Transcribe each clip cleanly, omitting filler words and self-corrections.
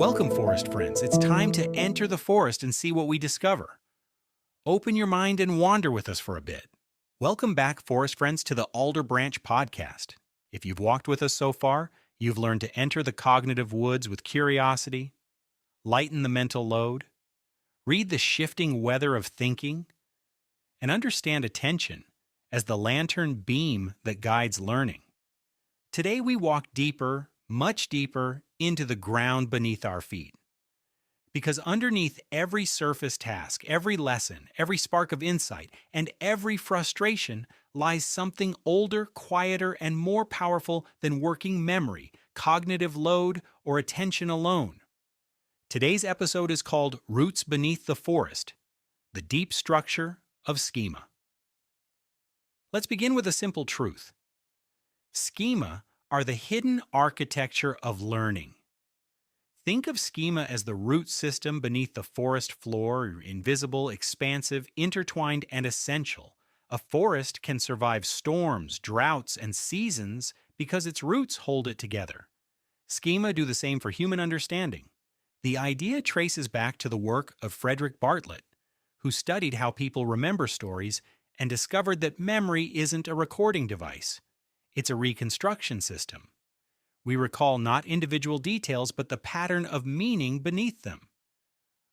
Welcome, forest friends. It's time to enter the forest and see what we discover. Open your mind and wander with us for a bit. Welcome back, forest friends, to the Alder Branch Podcast. If you've walked with us so far, you've learned to enter the cognitive woods with curiosity, lighten the mental load, read the shifting weather of thinking, and understand attention as the lantern beam that guides learning. Today we walk deeper, much deeper, into the ground beneath our feet. Because underneath every surface task, every lesson, every spark of insight, and every frustration lies something older, quieter, and more powerful than working memory, cognitive load, or attention alone. Today's episode is called Roots Beneath the Forest, the Deep Structure of Schema. Let's begin with a simple truth. Schema are the hidden architecture of learning. Think of schema as the root system beneath the forest floor, invisible, expansive, intertwined, and essential. A forest can survive storms, droughts, and seasons because its roots hold it together. Schema do the same for human understanding. The idea traces back to the work of Bartlett, who studied how people remember stories and discovered that memory isn't a recording device. It's a reconstruction system. We recall not individual details, but the pattern of meaning beneath them.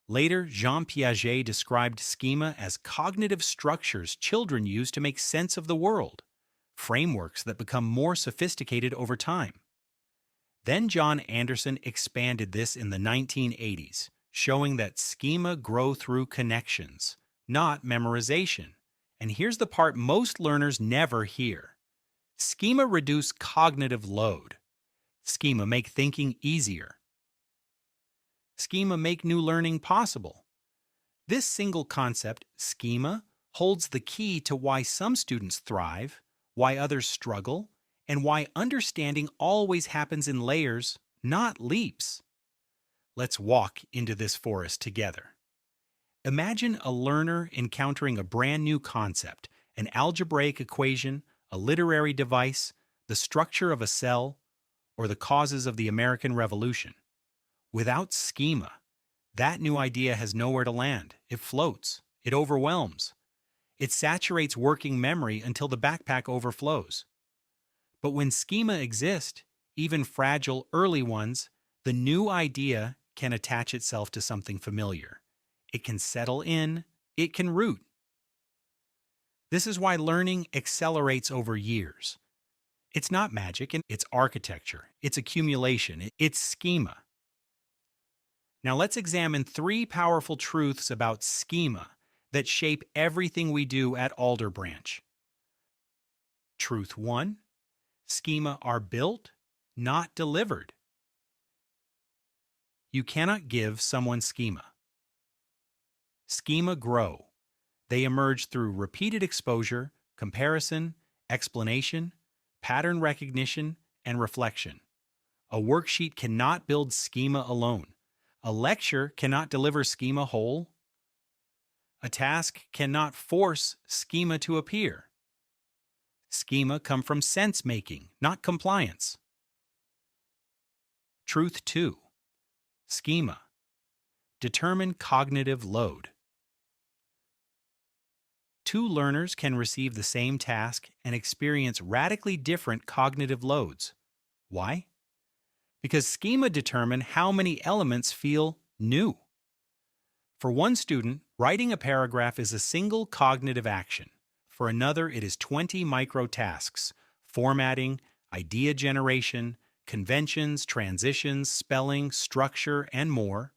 Later, Jean Piaget described schema as cognitive structures children use to make sense of the world, frameworks that become more sophisticated over time. Then John Anderson expanded this in the 1980s, showing that schema grow through connections, not memorization. And here's the part most learners never hear. Schema reduce cognitive load. Schema make thinking easier. Schema make new learning possible. This single concept, schema, holds the key to why some students thrive, why others struggle, and why understanding always happens in layers, not leaps. Let's walk into this forest together. Imagine a learner encountering a brand new concept, an algebraic equation, a literary device, the structure of a cell, or the causes of the American Revolution. Without schema, that new idea has nowhere to land. It floats. It overwhelms. It saturates working memory until the backpack overflows. But when schema exists, even fragile early ones, the new idea can attach itself to something familiar. It can settle in. It can root. This is why learning accelerates over years. It's not magic, and it's architecture, it's accumulation, it's schema. Now let's examine 3 powerful truths about schema that shape everything we do at Alder Branch. Truth 1. Schema are built, not delivered. You cannot give someone schema. Schema grow. They emerge through repeated exposure, comparison, explanation, pattern recognition, and reflection. A worksheet cannot build schema alone. A lecture cannot deliver schema whole. A task cannot force schema to appear. Schema come from sense-making, not compliance. Truth 2. Schema determine cognitive load. 2 learners can receive the same task and experience radically different cognitive loads. Why? Because schema determine how many elements feel new. For one student, writing a paragraph is a single cognitive action. For another, it is 20 micro-tasks: formatting, idea generation, conventions, transitions, spelling, structure, and more.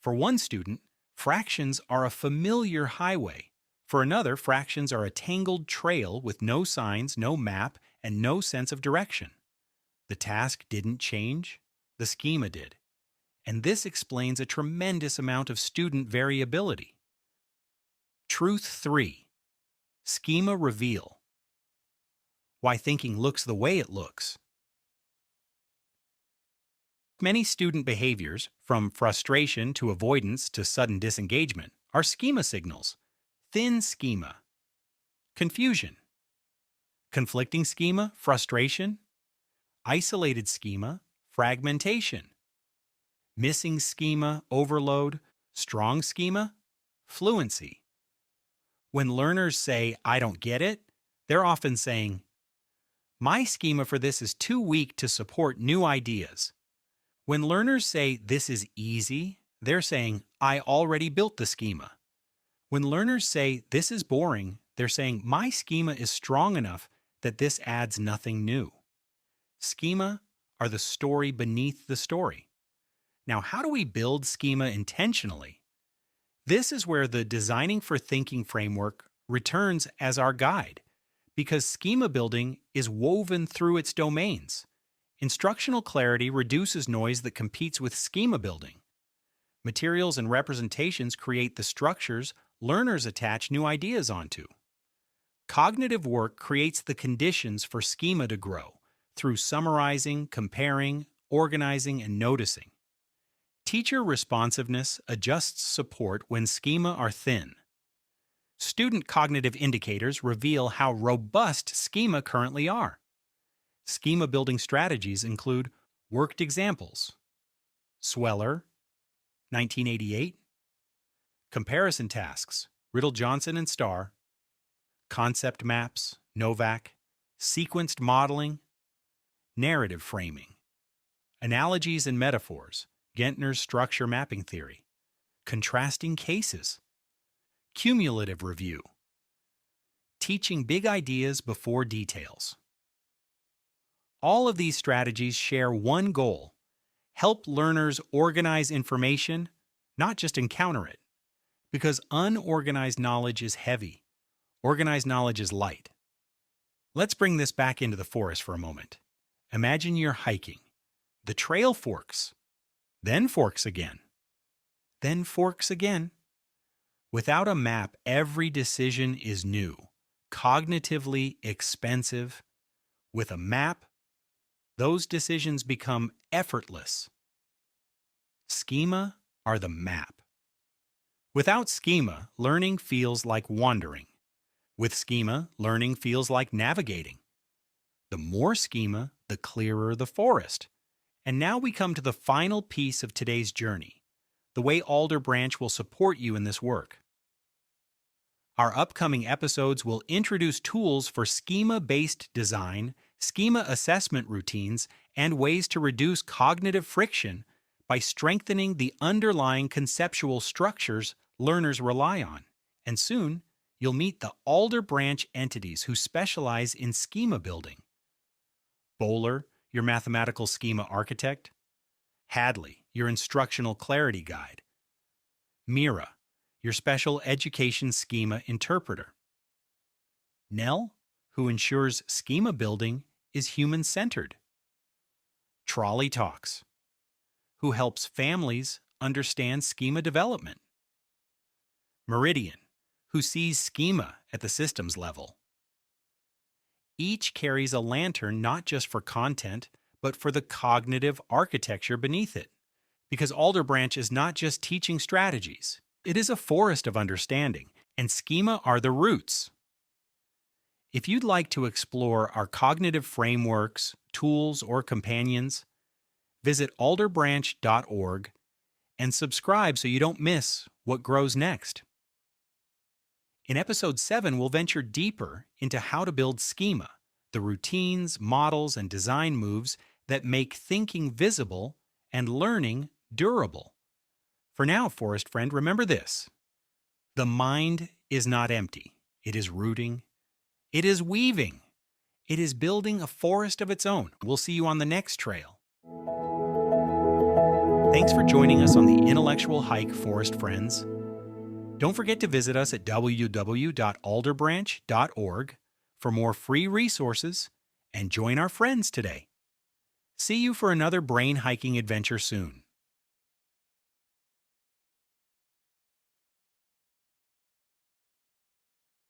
For one student, fractions are a familiar highway. For another, fractions are a tangled trail with no signs, no map, and no sense of direction. The task didn't change, the schema did. And this explains a tremendous amount of student variability. Truth 3. Schema reveal. Why thinking looks the way it looks. Many student behaviors, from frustration to avoidance to sudden disengagement, are schema signals. Thin schema, confusion. Conflicting schema, frustration. Isolated schema, fragmentation. Missing schema, overload. Strong schema, fluency. When learners say, "I don't get it," they're often saying, "My schema for this is too weak to support new ideas." When learners say, "This is easy," they're saying, "I already built the schema." When learners say, "This is boring," they're saying, "My schema is strong enough that this adds nothing new." Schema are the story beneath the story. Now, how do we build schema intentionally? This is where the Designing for Thinking framework returns as our guide, because schema building is woven through its domains. Instructional clarity reduces noise that competes with schema building. Materials and representations create the structures learners attach new ideas onto. Cognitive work creates the conditions for schema to grow through summarizing, comparing, organizing, and noticing. Teacher responsiveness adjusts support when schema are thin. Student cognitive indicators reveal how robust schema currently are. Schema building strategies include worked examples, Sweller, 1988, comparison tasks, Riddle-Johnson and Starr, concept maps, Novak, sequenced modeling, narrative framing, analogies and metaphors, Gentner's structure mapping theory, contrasting cases, cumulative review, teaching big ideas before details. All of these strategies share one goal: help learners organize information, not just encounter it. Because unorganized knowledge is heavy, organized knowledge is light. Let's bring this back into the forest for a moment. Imagine you're hiking. The trail forks, then forks again, then forks again. Without a map, every decision is new, cognitively expensive. With a map, those decisions become effortless. Schema are the map. Without schema, learning feels like wandering. With schema, learning feels like navigating. The more schema, the clearer the forest. And now we come to the final piece of today's journey, the way Alder Branch will support you in this work. Our upcoming episodes will introduce tools for schema-based design, schema assessment routines, and ways to reduce cognitive friction by strengthening the underlying conceptual structures learners rely on. And soon, you'll meet the Alder Branch entities who specialize in schema building. Bowler, your mathematical schema architect. Hadley, your instructional clarity guide. Mira, your special education schema interpreter. Nell, who ensures schema building is human-centered. Trolley Talks, who helps families understand schema development. Meridian, who sees schema at the systems level. Each carries a lantern not just for content, but for the cognitive architecture beneath it. Because Alder Branch is not just teaching strategies, it is a forest of understanding, and schema are the roots. If you'd like to explore our cognitive frameworks, tools, or companions, visit alderbranch.org and subscribe so you don't miss what grows next. In Episode 7, we'll venture deeper into how to build schema, the routines, models, and design moves that make thinking visible and learning durable. For now, forest friend, remember this: the mind is not empty. It is rooting. It is weaving. It is building a forest of its own. We'll see you on the next trail. Thanks for joining us on the Intellectual Hike, forest friends. Don't forget to visit us at www.alderbranch.org for more free resources and join our friends today. See you for another brain hiking adventure soon.